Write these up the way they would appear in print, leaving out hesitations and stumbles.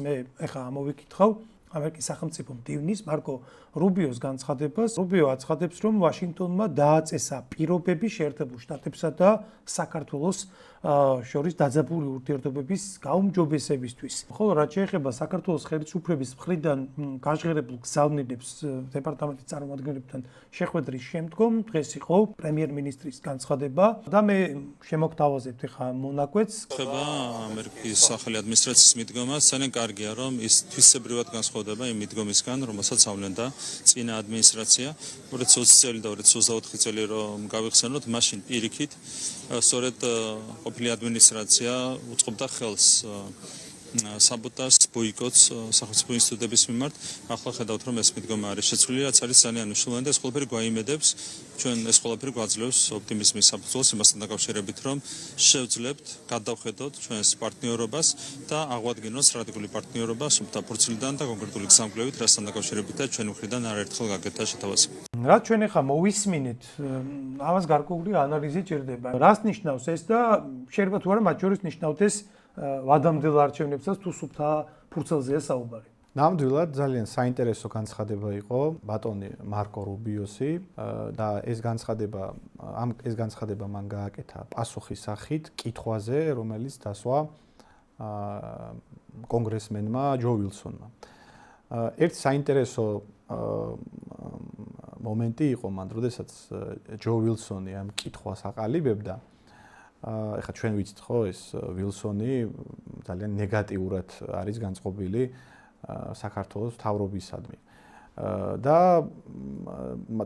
მე ეხლა ამოვიკითხავ ამერიკის სახელმწიფო მდივნის მარკო რუბიოს განცხადებას. რუბიო აცხადებს, რომ ვაშინგტონმა დააწესა პირობები შეერთებულ შტატებსა და საქართველოს შორის დაძაბული ურთიერთობების გაუმჯობესებისთვის. ხოლო რაც შეეხება საქართველოს ხელისუფლების მხრიდან გაჟღერებულ გზავნილებს დეპარტამენტის წარმომადგენლებთან შეხვედრის შემდგომ დღეს იყო პრემიერ-მინისტრის განცხადება და მე შემოგთავაზებთ ახლა მონაკვეთს. ხება ამერიკის სახელი ადმინისტრაციის მიდგომა ძალიან კარგია, რომ ის თვისებრივად განსხვავდება იმ მიდგომისგან, რომელსაც ავლენდა წინა ადმინისტრაცია 2020 წელი და 2024 წელი რომ გავიხსენოთ, მაშინ პირიქით სწორედ ყოფილი ადმინისტრაცია უწყობდა ხელს საბოტაჟს, ბოიკოტს სახელმწიფო ინსტიტუტების მიმართ. ახლა ხედავთ, რომ ეს მიდგომა არის შეცვლილი, რაც არის ძალიან მნიშვნელოვანი და ეს ყველაფერი გვაიმედებს, ჩვენ ეს ყველაფერი გვაძლევს ოპტიმიზმის საფუძველს იმასთან დაკავშირებით, რომ შევძლებთ, გადავხედოთ ჩვენს პარტნიორობას და აღვადგინოთ სტრატეგიული პარტნიორობა სუფთა ფურცლიდან და კონკრეტული გზამკვლევით, რასთან დაკავშირებითაც ჩვენ მხრიდან არაერთხელ გაკეთდა შეთავაზება. რაც ჩვენ ახლა მოვისმინეთ, ამას გარკვეული ანალიზი ჭირდება. რას ნიშნავს ეს და შეიძლება თუ არა მათ შორის ნიშნავთ ეს ვადამდელ არჩევნებსაც თუ სუფთა ფურცელზეა საუბარი. ნამდვილად ძალიან საინტერესო განცხადება იყო ბატონი მარკო რუბიოსი და ეს განცხადება მან გააკეთა პასუხის სახით კითხვაზე, რომელიც დასვა კონგრესმენმა ჯო ვილსონმა. ერთ საინტერესო მომენტი იყო მან, როდესაც ჯო ვილსონი ამ კითხვას აყალიბებდა. ეხლა ჩვენ ვიცით ხო, ეს ვილსონი ძალიან ნეგატიურად არის განწყობილი საქართველოს მთავრობისადმი. და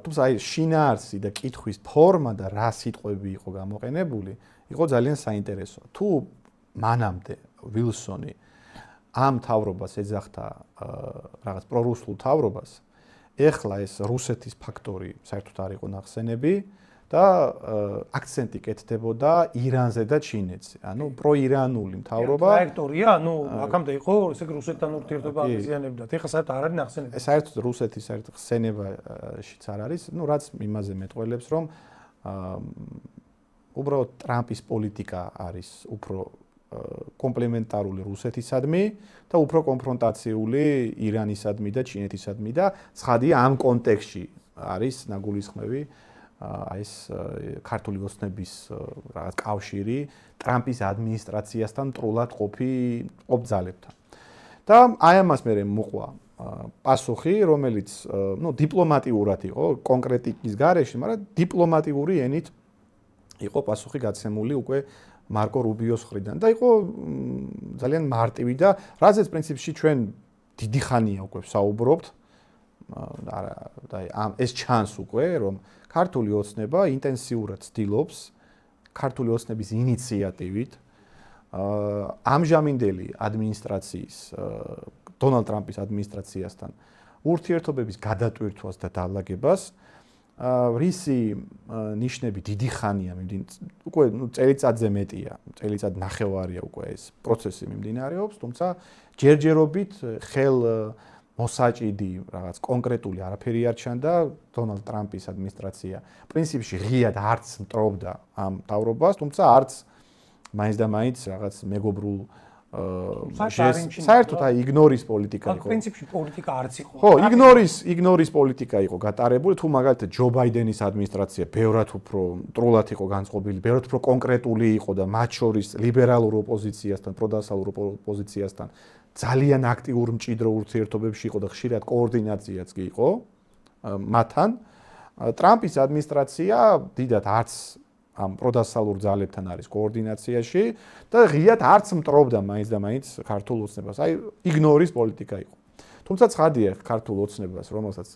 თუმცა აი შინაარსი და კითხვის ფორმა და რა სიტყვები იყო გამოყენებული, იყო ძალიან საინტერესო. თუ მანამდე ვილსონი ამ მთავრობას ეძახდა რაღაც პრორუსულ მთავრობას, ეხლა ეს რუსეთის ფაქტორი საერთოდ არ იყო ნახსენები და აქცენტი კეთდებოდა ირანზე და ჩინეთზე. ანუ პროირანული მთავრობა. ტრაექტორია, ანუ აქამდე იყო ესე რუსეთთან ურთიერთობა აღიზიანებდა. ეხლა საერთოდ არ არის ნახსენები. საერთოდ რუსეთის საერთოდ ხსენებაშიც არ არის, ну რაც იმაზე მეტყველებს, რომ უბრალოდ ტრამპის პოლიტიკა არის უფრო კომპლემენტარული რუსეთისადმი და უფრო კონფრონტაციული ირანისადმი და ჩინეთისადმი და ცხადია ამ კონტექსტში არის ნაგულისხმევი ეს ქართული ოცნების რაღაც კავშირი ტრამპის ადმინისტრაციასთან მტრულად ყოფ ძალებთან. და აი ამას მე მოყვა პასუხი, რომელიც დიპლომატიურად იყო, კონკრეტიკის გარეშე, მაგრამ დიპლომატიური ენით იყო პასუხი გაცემული უკვე მარკო რუბიოს მხრიდან და იყო ძალიან მარტივი და რაზეც პრინციპში ჩვენ დიდი ხანია უკვე ვსაუბრობთ და ეს ჩანს უკვე, რომ ქართული ოცნება ინტენსიურად ცდილობს ქართული ოცნების ინიციატივით ამჟამინდელი ადმინისტრაციის დონალდ ტრამპის ადმინისტრაციასთან ურთიერთობების გადატვირთვას და დალაგებას რისი ნიშნები დიდი ხანია უკვე წელიწადზე მეტია, წელიწად ნახევარია უკვე ეს პროცესი მიმდინარეობს, თუმცა ჯერჯერობით ხელ მოსაჭიდი რაღაც კონკრეტული არაფერი არ ჩანდა დონალდ ტრამპის ადმინისტრაცია. პრინციპში ღიად არც მტრობდა ამ მთავრობას, თუმცა არც მაინც და მაინც რაღაც მეგობრულ საერთოდ აი იგნორის პოლიტიკა იყო. პრინციპში პოლიტიკა არც იყო. ხო, იგნორის პოლიტიკა იყო გატარებული, თუ მაგალითად ჯო ბაიდენის ადმინისტრაცია ბევრად უფრო მტრულად იყო განწყობილი, ბევრად უფრო კონკრეტული იყო და მათ შორის ლიბერალურ ოპოზიციასთან, პროდასალურ ოპოზიციასთან ძალიან აქტიურ მჭიდრო ურთიერთობებში იყო და ხშირად კოორდინაციაც კი იყო მათთან. ტრამპის ადმინისტრაცია დიდად არც ამ პროდასალურ ძალებთან არის კოორდინაციაში და ღიად არც მტრობდა მაინც და მაინც ქართულ ოცნებას. აი იგნორის პოლიტიკა იყო. თუმცა ცხადია ქართულ ოცნებას, რომელსაც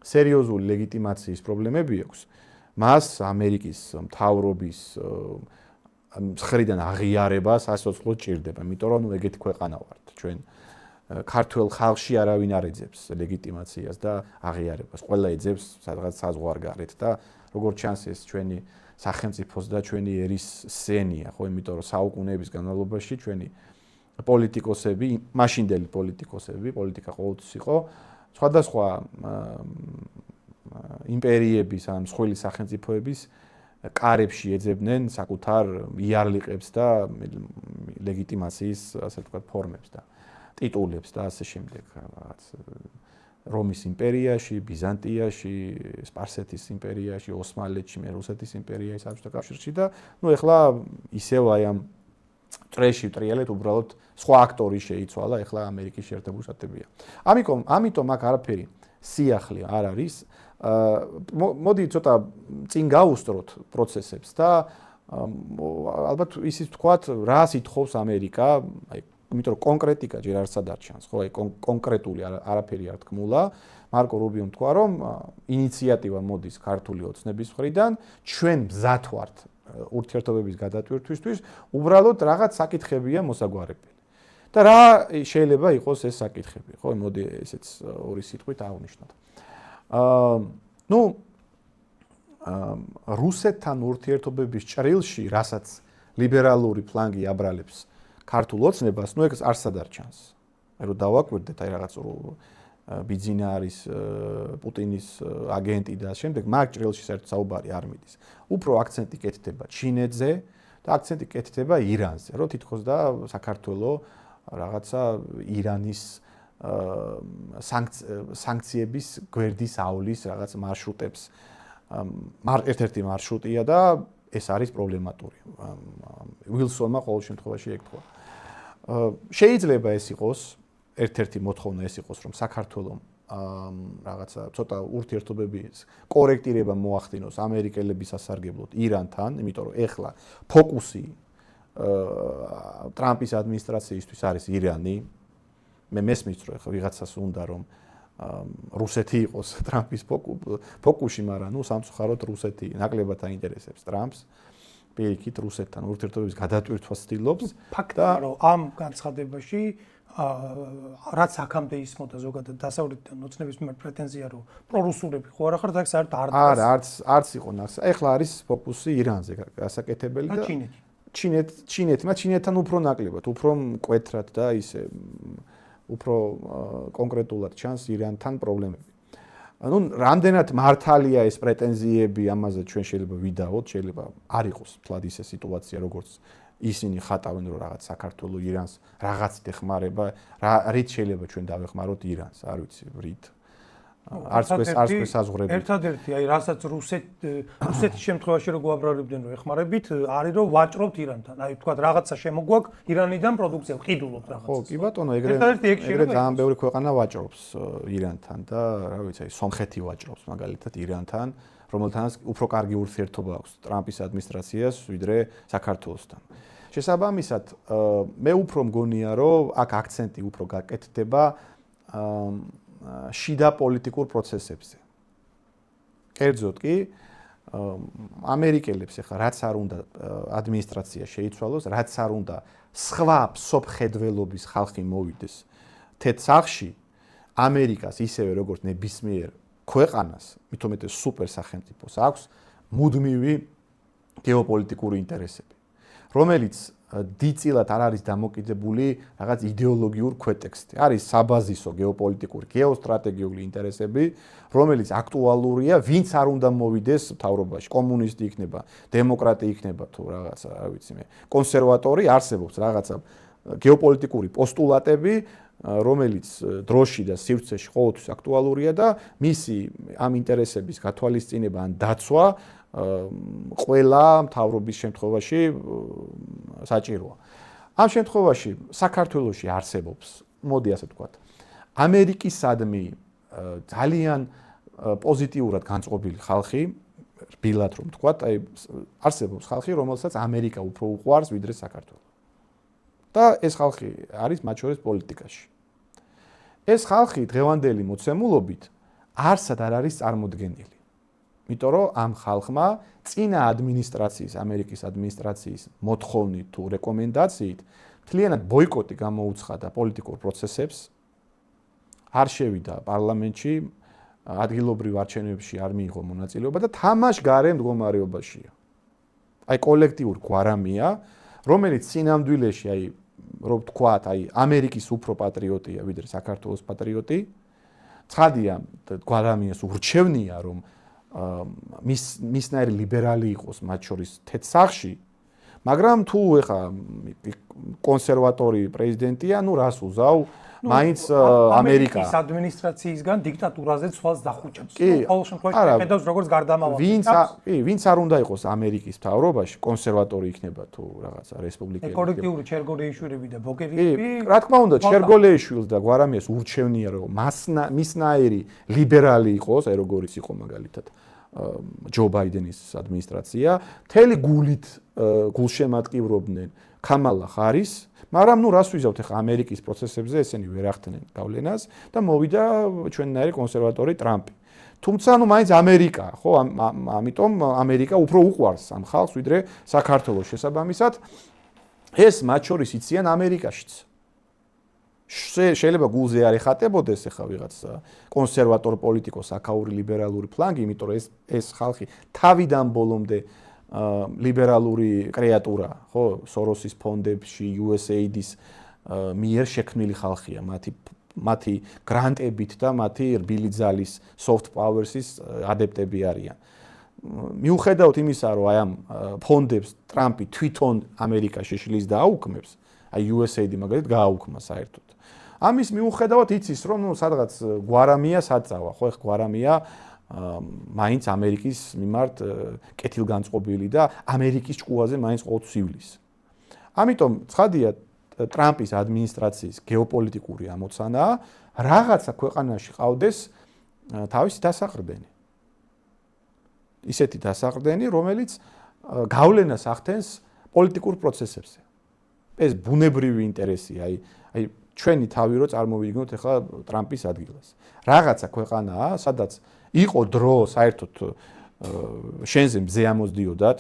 სერიოზული ლეგიტიმაციის პრობლემები აქვს, მას ამერიკის მთავრობის მხრიდან აღიარებას ასოცლოდ ჭირდება, იმიტომ რომ ეგეთი ქვეყანა ვართ ჩვენ. ქართულ ხალხში არავინ არ ეძებს ლეგიტიმაციას და აღიარებას. ყველა ეძებს სადღაც საზღვარგარეთ და როგორც ჩანს ეს ჩვენი სახელმწიფოს და ჩვენი ერის სცენია, ხო, იმიტომ რომ საუკუნეების განმავლობაში ჩვენი პოლიტიკოსები, მაშინდელი პოლიტიკოსები, პოლიტიკა ყოველთვის იყო სხვადასხვა იმპერიების ან მსხვილი სახელმწიფოების კარებში ეძებდნენ საკუთარ იარლიყებს და ლეგიტიმაციის, ასე ვთქვათ, ფორმებს და ტიტულებს და ასე შემდეგ, რაღაც რომის იმპერიაში, ბიზანტიაში, სპარსეთის იმპერიაში, ოსმალეთში, მე რუსეთის იმპერიაში, საბჭოთა კავშირში და ეხლა ისევ აი ამ ტრეში ტრიალეთ უბრალოდ სხვა აქტორი შეიცვალა, ეხლა ამერიკის შეერთებული შტატებია. ამიტომ აქ არაფერი სიახლე არ არის. მოდი ცოტა წინ გავუსწროთ პროცესებს და ალბათ ისიც ვთქვათ, რას ითხოვს ამერიკა, აი იმიტომ რომ კონკრეტიკა ჯერ არ სადარჩანს, ხო, აი კონკრეტული არაფერი არ თქმულა. მარკო რუბიომ თქვა, რომ ინიციატივა მოდის ქართული ოცნების მხრიდან, ჩვენ მზად ვართ ურთიერთობების გადატვირთვისთვის, უბრალოდ რაღაც საკითხებია მოსაგვარებელი. და რა შეიძლება იყოს ეს საკითხები, ხო, მოდი ესეც ორი სიტყვით აღვნიშნოთ. რუსეთთან ურთიერთობების ჭრილში, რასაც ლიბერალური ფლანგი აბრალებს ქართულ ოცნებას, ეს არ სადარჩანს. აი რომ დავაკვირდეთ, აი რაღაც ბიძინა არის პუტინის აგენტი და შემდეგ მაგ ჭრილში საერთოდ საუბარი არ მიდის. უფრო აქცენტი კეთდება ჩინეთზე და აქცენტი კეთდება ირანზე, რომ თითქოს და საქართველოს რაღაცა ირანის სანქციების გვერდის ავლის რაღაც მარშრუტებს ერთ-ერთი მარშრუტია და ეს არის პრობლემატური. ვილსონმა ყოველ შემთხვევაში ეგ თქვა. შეიძლება ეს იყოს ერთ-ერთი მოთხოვნა ეს იყოს, რომ საქართველოს რაღაცა ცოტა ურთიერთობების კორექტირება მოახდინოს ამერიკელების სასარგებლოდ ირანთან, იმიტომ რომ ეხლა ფოკუსი ტრამპის ადმინისტრაციისთვის არის ირანი. მე მესმის რომ ეხლა ვიღაცას უნდა რომ რუსეთი იყოს ტრამპის ფოკუსში, მაგრამ სამწუხაროდ რუსეთი ნაკლებად აინტერესებს ტრამპს. პირიქით რუსეთთან ურთიერთობების გადატვირთვას ცდილობს. ფაქტია, რომ ამ განცხადებაში რაც აქამდე ისმოდა ზოგადად დასავლეთიდან ოცნების მიმართ პრეტენზია, რომ პრორუსულები ხო არ ახართ, აქ საერთოდ არ არა, არც იყო ნახსა. ეხლა არის ფოკუსი ირანზე გასაკეთებელი და ჩინეთთან უფრო ნაკლებად, უფრო მკვეთრად და ისე უფრო კონკრეტულად ჩანს ირანთან პრობლემები. რამდენად მართალია ეს პრეტენზიები, ამაზე ჩვენ შეიძლება ვიდაოთ, შეიძლება არ იყოს თლად ისე სიტუაცია, როგორც ისინი ხატავენ, რომ რაღაც საქართველოს ირანს რაღაცით ეხმარება, რით შეიძლება ჩვენ დავეხმაროთ ირანს, არ ვიცი, რით. არც საზღვრები. ერთადერთი, აი, რასაც რუსეთის შემთხვევაში რო გვაბრალებდნენ, რომ ეხმარებით, არის რომ ვაჭრობთ ირანთან. აი, თქვა რაღაცა შემოგვაქვს ირანიდან პროდუქცია, ვყიდულობთ რაღაცას. ხო, კი ბატონო, ეგრე ძალიან ბევრი ქვეყანა ვაჭრობს ირანთან და რა ვიცი, აი, სომხეთი ვაჭრობს მაგალითად ირანთან, რომელთანაც უფრო კარგი ურთიერთობა აქვს ტრამპის ადმინისტრაციას, ვიდრე საქართველოსთან. შესაბამისად, მე უფრო მგონია, რომ აქ აქცენტი უფრო გაკეთდება შიდა პოლიტიკურ პროცესებზე. კერძოდ კი ამერიკელებს ახლა რაც არ უნდა ადმინისტრაცია შეიცვალოს, რაც არ უნდა სხვა მსოფლმხედველობის ხალხი მოვიდეს თეთ სახლში, ამერიკას ისევე როგორც ნებისმიერ ქვეყანას, მით უმეტეს სუპერ სახელმწიფოს აქვს მუდმივი გეოპოლიტიკური ინტერესები, რომელიც დიდწილად არ არის დამოკიდებული რაღაც იდეოლოგიურ ქვეტექსტზე. არის საბაზისო გეოპოლიტიკური, გეოსტრატეგიული ინტერესები, რომელიც აქტუალურია, ვინც არ უნდა მოვიდეს მთავრობაში, კომუნისტი იქნება, დემოკრატი იქნება თუ რაღაცა, რა ვიცი მე, კონსერვატორი, არსებობს რაღაცა გეოპოლიტიკური პოსტულატები, რომელიც დროში და სივრცეში ყოველთვის აქტუალურია და მისი ამ ინტერესების გათვალისწინება ან დაცვა ყველა მთავრობის შემთხვევაში საჭიროა. ამ შემთხვევაში საქართველოში არსებობს, მოდი ასე ვთქვათ, ამერიკისადმი ძალიან პოზიტიურად განწყობილი ხალხი, რბილად რომ ვთქვათ, აი არსებობს ხალხი, რომელსაც ამერიკა უფრო უყვარს ვიდრე საქართველო. და ეს ხალხი არის მათ შორის პოლიტიკაში. ეს ხალხი დღევანდელი მოცემულობით არსად არ არის წარმოდგენილი. იმიტომ რომ ამ ხალხმა წინა ადმინისტრაციის, ამერიკის ადმინისტრაციის მოთხოვნით თუ რეკომენდაციით მთლიანად ბოიკოტი გამოუცხადა პოლიტიკურ პროცესებს, არ შევიდა პარლამენტში, ადგილობრივ არჩევნებში არ მიიღო მონაწილეობა და თამაშგარე მდგომარეობაშია. აი კოლექტიურ გვარამია, რომელიც წინამდვილეში, აი რომ ვთქვათ, აი ამერიკის უფრო პატრიოტია ვიდრე საქართველოს პატრიოტი, ცხადია გვარამიას ურჩევნია, რომ მისნაირი ლიბერალი იყოს მათ შორის თეთ სახლში, მაგრამ თუ ეხა კონსერვატორი პრეზიდენტია, ნუ რას უზავ, მაინც ამერიკა ადმინისტრაციისგან დიქტატურაზე ცვალს დახუჭებს. კი, ყოველ შემთხვევაში არა, ხედავს როგორც გარდამავალ. ვინც არ უნდა იყოს ამერიკის მთავრობაში, კონსერვატორი იქნება თუ რაღაცა რესპუბლიკელი. კოლექტიური ჩერგოლეიშვილი და ბოკევიჩი. რა თქმა უნდა, ჩერგოლეიშვილს და გვარამიას ურჩევნია რომ მისნაირი ლიბერალი იყოს, აი როგორიც იყო მაგალითად ჯო ბაიდენის ადმინისტრაცია, მთელი გულით გულშემატკივრობდნენ ქამალა ხარის, მაგრამ ნუ რას ვიზავთ ახლა ამერიკის პროცესებზე, ესენი ვერ ახდენენ გავლენას და მოვიდა ჩვენნაირი კონსერვატორი ტრამპი. თუმცა ნუ მაინც ამერიკა, ხო, ამიტომ ამერიკა უფრო უყვარს ამ ხალხს, ვიდრე საქართველოს შესაბამისად. ეს მათ შორის იციან ამერიკაშიც. შეიძლება გულზე არ ეხატებოდეს ახლა ვიღაც კონსერვატორ პოლიტიკოს აქაური ლიბერალური ფლანგი, იმიტომ რომ ეს ხალხი თავიდან ბოლომდე ლიბერალური კრეატურა, ხო, სოროსის ფონდებში, USAID-ის მიერ შექმნილი ხალხია, მათი გრანტებით და მათი რბილი ძალის soft power-ის ადეპტები არიან. მიუხედავად იმისა, რომ აი ამ ფონდებს ტრამპი თვითონ ამერიკაში შლის და აუქმებს, აი USAID მაგალითად გააუქმა საერთოდ. ამის მიუხედავად იცის, რომ ნუ სადღაც გვარამია საწავა, ხო, ეხ გვარამია მაინც ამერიკის მიმართ კეთილგანწყობილი და ამერიკის ჭკუაზე მაინც ყოველთვის ივლის. ამიტომ ცხადია ტრამპის ადმინისტრაციის გეოპოლიტიკური ამოცანაა რაღაცა ქვეყანაში ყავდეს თავისი დასაყრდენი. ისეთი დასაყრდენი, რომელიც გავლენას ახდენს პოლიტიკურ პროცესებზე. ეს ბუნებრივი ინტერესია, აი ჩვენი თავი რო წარმოვიდგინოთ ახლა ტრამპის ადგილას. რაღაცა ქვეყანაა, სადაც იყო დრო საერთოდ შენზე მზე ამოსდიოდათ,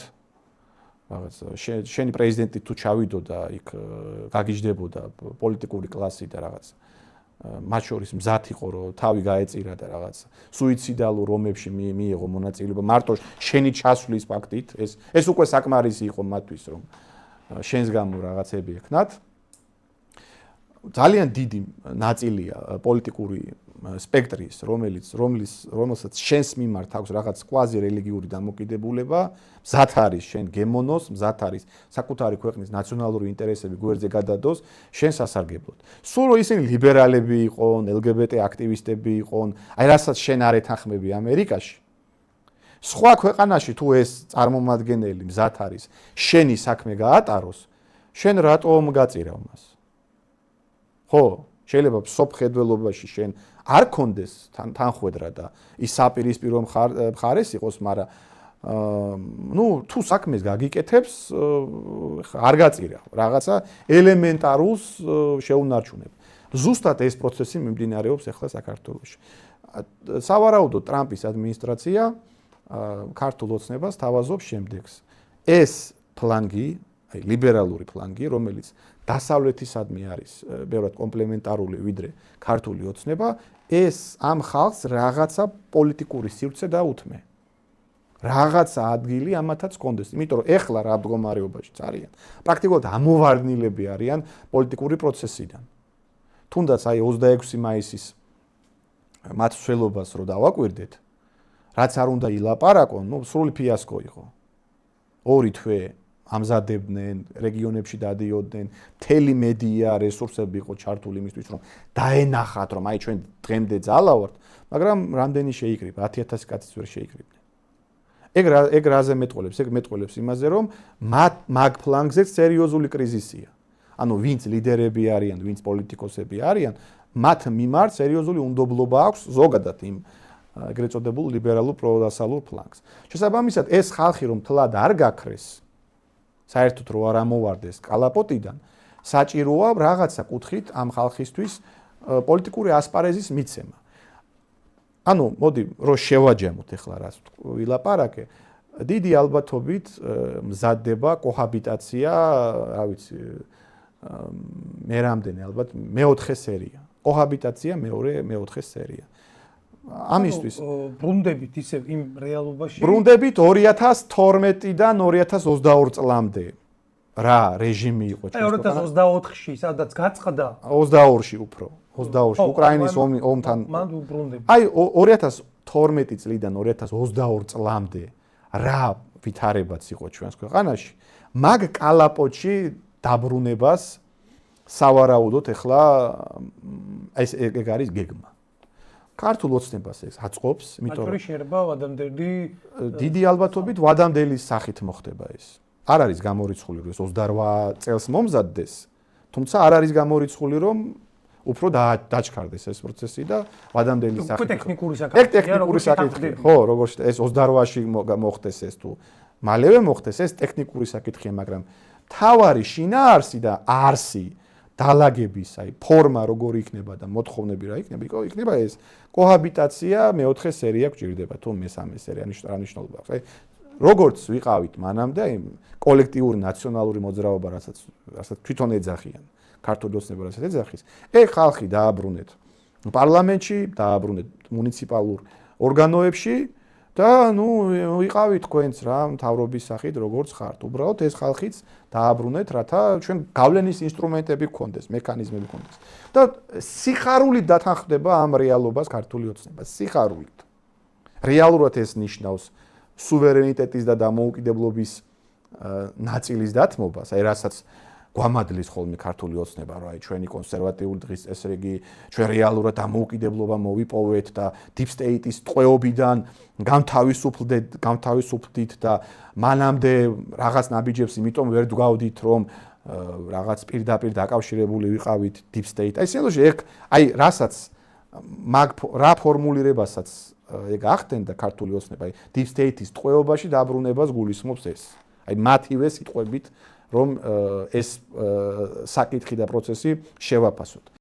რაღაც შენი პრეზიდენტი თუ ჩავიდოდა იქ გაგიჟდებოდა პოლიტიკური კლასი და რაღაც მათ შორის მზად იყო რომ თავი გაეწირა და რაღაც სუიციდალურ ომებში მიიღო მონაწილეობა მარტო შენი ჩასვლის ფაქტით ეს უკვე საკმარისი იყო მათთვის რომ შენს გამო რაღაცები ექნათ ძალიან დიდი ნაწილია პოლიტიკური სპექტრის, რომელსაც შენს მიმართ აქვს რაღაც კვაზი რელიგიური დამოკიდებულება, მზად არის შენ გემონოს, მზად არის საკუთარი ქვეყნის ნაციონალური ინტერესები გვერდზე გადადოს შენ სასარგებლოდ. სულ რომ ისინი ლიბერალები იყონ, LGBT აქტივისტები იყონ, აი რასაც შენ არ ეთანხმები ამერიკაში. სხვა ქვეყანაში თუ ეს წარმომადგენელი მზად არის შენი საქმე გაატაროს, შენ რატომ გაწირავ მას? ხო, შეიძლება სოფხედველობაში შენ არ კონდეს თანხwebdriver და ის საპირისპირო მხარეს იყოს, მაგრამ ნუ თუ საქმეს გაგიკეთებს, არ გაწირავ რაღაცა ელემენტარულს შეუნარჩუნებ. ზუსტად ეს პროცესი მიმდინარეობს ახლა საქართველოში. სავარაუდოდ ტრამპის ადმინისტრაცია ქართულ ოცნებას თავაზობს შემდეგს. ეს ფლანგი, აი ლიბერალური ფლანგი, რომელიც დასავლეთისადმი არის ბევრად კომპლემენტარული ვიდრე ქართული ოცნება, ეს ამ ხალხს რაღაცა პოლიტიკური სივრცე დაუთმე. რაღაცა ადგილი ამათაც კონდეს, იმიტომ რომ ეხლა რა მდგომარეობაშიც არიან. პრაქტიკულად ამოვარდნილები არიან პოლიტიკური პროცესიდან. თუნდაც აი 26 მაისის მაცვლობას რო დავაკვირდეთ, რაც არ უნდა ილაპარაკონ, ნუ სრული ფიასკო იყო. ორი თვე ამზადებდნენ, რეგიონებში დადიოდნენ, მთელი მედია რესურსები იყო ჩართული იმისთვის, რომ დაენახათ, რომ აი ჩვენ დღემდე ძალავართ, მაგრამ რამდენი შეიკრიბა, 10,000 კაციც ვერ შეიკრიბნენ. ეგ რაზე მეტყოლებს? ეგ მეტყოლებს იმაზე, რომ მაგ ფლანგზე სერიოზული კრიზისია. ანუ ვინც ლიდერები არიან, ვინც პოლიტიკოსები არიან, მათ მიმართ სერიოზული უნდობლობა აქვს ზოგადად იმ ეგრეთ წოდებულ ლიბერალურ პროდასალურ ფლანგს. შესაბამისად, ეს ხალხი რომ თლად არ გაქრეს, საერთოდ რო არ ამოვარდეს კალაპოტიდან, საჭიროა რაღაცა კუთხით ამ ხალხისთვის პოლიტიკური ასპარეზის მიცემა. ანუ მოდი რო შევაჯამოთ ახლა რას ვილაპარაკე, დიდი ალბათობით მზადდება კოჰაბიტაცია, რა ვიცი, მე რამდენი ალბათ მეოთხე სერია. კოჰაბიტაცია მეოთხე სერია. ამისთვის ბრუნდებით ისევ იმ რეალობაში ბრუნდებით 2012-დან 2022 წლამდე რა რეჟიმი იყო ჩვენს 2024-ში სადაც გაწყდა 22-ში უფრო 22-ში უკრაინის ომთან მან ბრუნდებით აი 2012 წლიდან 2022 წლამდე რა ვითარებაც იყო ჩვენს ქვეყანაში მაგ კალაპოტში დაბრუნებას სავარაუდოდ ეხლა ეს ეგ არის გეგმა. ქართულ ოცნებას ეს აწყობს, იმიტომ რომ შეიძლება ვადამდელი დიდი ალბათობით ვადამდელის სახით მოხდება ეს. არ არის გამორიცხული რომ ეს 28 წელს მომზადდეს, თუმცა არ არის გამორიცხული რომ უფრო დაჩქარდეს ეს პროცესი და ვადამდელის სახით. უკვე ტექნიკური საკითხია. ეგ ტექნიკური საკითხია. ხო, როგორც ეს 28-ში მოხდეს ეს თუ მალევე მოხდეს ეს ტექნიკური საკითხია, მაგრამ თავარი შინაარსი და არსი დალაგების, აი ფორმა როგორი იქნება და მოთხოვნები რა იქნება ეს კოჰაბიტაცია მეოთხე სერია გვჭირდება თუ მესამე სერია მნიშვნელობა აქვს. აი როგორც ვიყავით მანამდე, აი კოლექტიური ნაციონალური მოძრაობა, რასაც თვითონ ეძახიან, ქართული ოცნება რასაც ეძახის, ეგ ხალხი დააბრუნეთ პარლამენტში, დააბრუნეთ მუნიციპალურ ორგანოებში და ვიყავით თქვენც რა მთავრობის სახით როგორც ხართ. უბრალოდ ეს ხალხიც დააბრუნეთ, რათა ჩვენ გავლენის ინსტრუმენტები გქონდეს, მექანიზმები გქონდეს. და სიხარულით დათანხმდება ამ რეალობას ქართული ოცნება, სიხარულით. რეალურად ეს ნიშნავს სუვერენიტეტის და დამოუკიდებლობის ნაწილის დათმობას, აი რასაც გვამადლის ხოლმე ქართული ოცნება, რომ აი ჩვენი კონსერვატიული დღის წესრიგი, ჩვენ რეალურად დამოუკიდებლობა მოვიპოვეთ და deep state-ის ტყვეობიდან გამთავისუფლდით და მანამდე რაღაც ნაბიჯებს იმიტომ ვერ გვგავდით, რომ რაღაც პირდაპირ დაკავშირებული ვიყავით deep state. აი სინამდვილეში ეგ აი რასაც რა ფორმულირებასაც ეგ ახდენდა ქართული ოცნება, აი deep state-ის ტყვეობაში დაბრუნებას გულისხმობს ეს. აი მათივე სიტყვებით რომ ეს საკითხი და პროცესი შევაფასოთ.